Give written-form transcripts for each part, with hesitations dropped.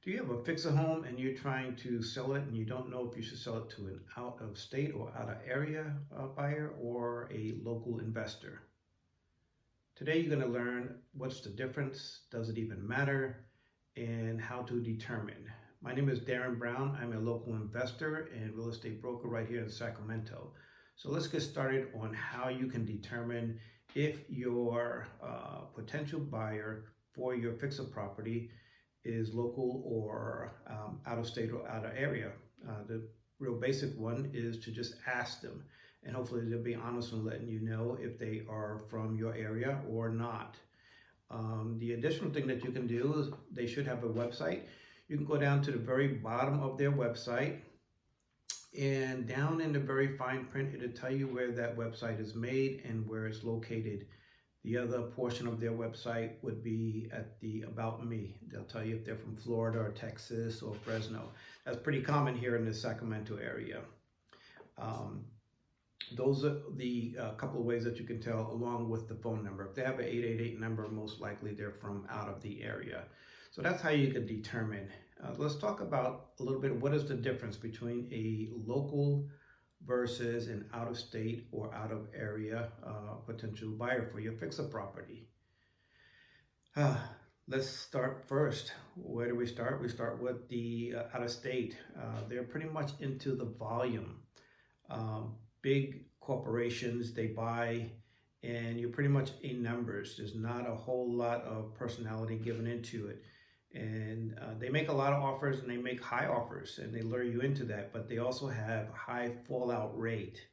Do you have a fixer home and you're trying to sell it and you don't know if you should sell it to an out of state or out of area buyer or a local investor? Today you're going to learn what's the difference, does it even matter, and how to determine. My name is Darren Brown. I'm a local investor and real estate broker right here in Sacramento. So let's get started on how you can determine if your potential buyer for your fixer property is local or out of state or out of area. The real basic one is to just ask them, and hopefully they'll be honest in letting you know if they are from your area or not. The additional thing that you can do is they should have a website. You can go down to the very bottom of their website, and down in the very fine print, it'll tell you where that website is made and where it's located. The other portion of their website would be at the About Me. They'll tell you if they're from Florida or Texas or Fresno. That's pretty common here in the Sacramento area. Those are the couple of ways that you can tell, along with the phone number. If they have an 888 number, most likely they're from out of the area. So that's how you can determine. Let's talk about a little bit of what is the difference between a local versus an out-of-state or out-of-area potential buyer for your fixer property. Let's start first. Where do we start? We start with the out-of-state. They're pretty much into the volume. Big corporations, they buy, and you're pretty much in numbers. There's not a whole lot of personality given into it. And they make a lot of offers, and they make high offers, and they lure you into that, but they also have high fallout rate.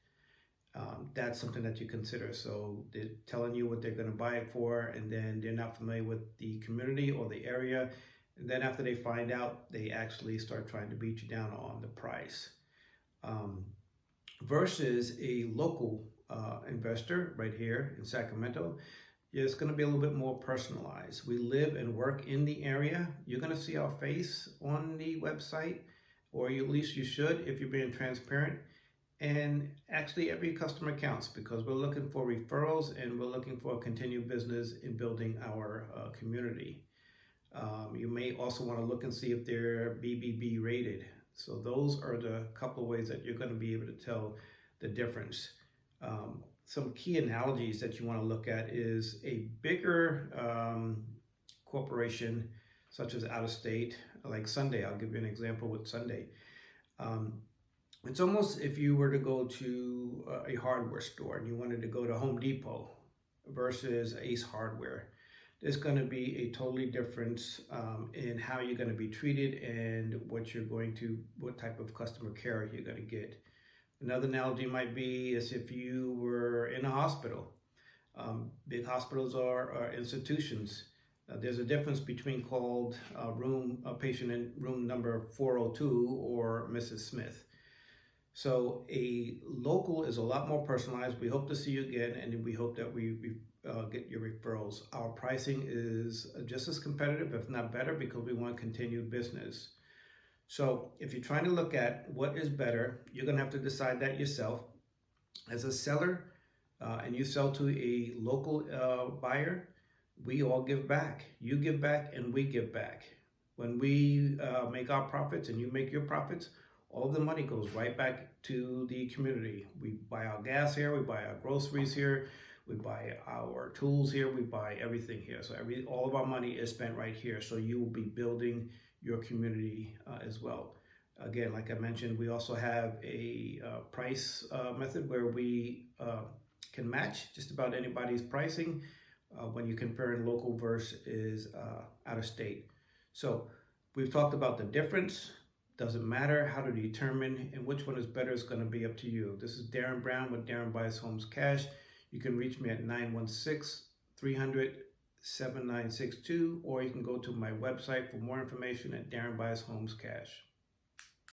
That's something that you consider. So they're telling you what they're going to buy it for, and then they're not familiar with the community or the area. And then after they find out, they actually start trying to beat you down on the price. Versus a local investor right here in Sacramento, it's going to be a little bit more personalized. We live and work in the area. You're going to see our face on the website, or at least you should if you're being transparent. And actually every customer counts, because we're looking for referrals and we're looking for continued business in building our community. You may also want to look and see if they're BBB rated. So those are the couple of ways that you're going to be able to tell the difference. Some key analogies that you want to look at is a bigger corporation, such as out of state, like Sunday. I'll give you an example with Sunday. It's almost if you were to go to a hardware store and you wanted to go to Home Depot versus Ace Hardware. There's going to be a totally difference in how you're going to be treated and what type of customer care you're going to get. Another analogy might be as if you were in a hospital. Big hospitals are institutions. There's a difference between called patient in room number 402 or Mrs. Smith. So a local is a lot more personalized. We hope to see you again, and we hope that we get your referrals. Our pricing is just as competitive, if not better, because we want continued business. So if you're trying to look at what is better, you're going to have to decide that yourself. As a seller, and you sell to a local buyer, we all give back. You give back and we give back. When we make our profits and you make your profits, all the money goes right back to the community. We buy our gas here, we buy our groceries here, we buy our tools here, we buy everything here. So all of our money is spent right here. So you will be building your community as well. Again, like I mentioned, we also have a price method where we can match just about anybody's pricing when you compare in local versus out of state. So we've talked about the difference. Doesn't matter how to determine, and which one is better is going to be up to you. This is Darren Brown with Darren Buys Homes Cash. You can reach me at 916-300-7962, or you can go to my website for more information at Darren Buys Homes Cash.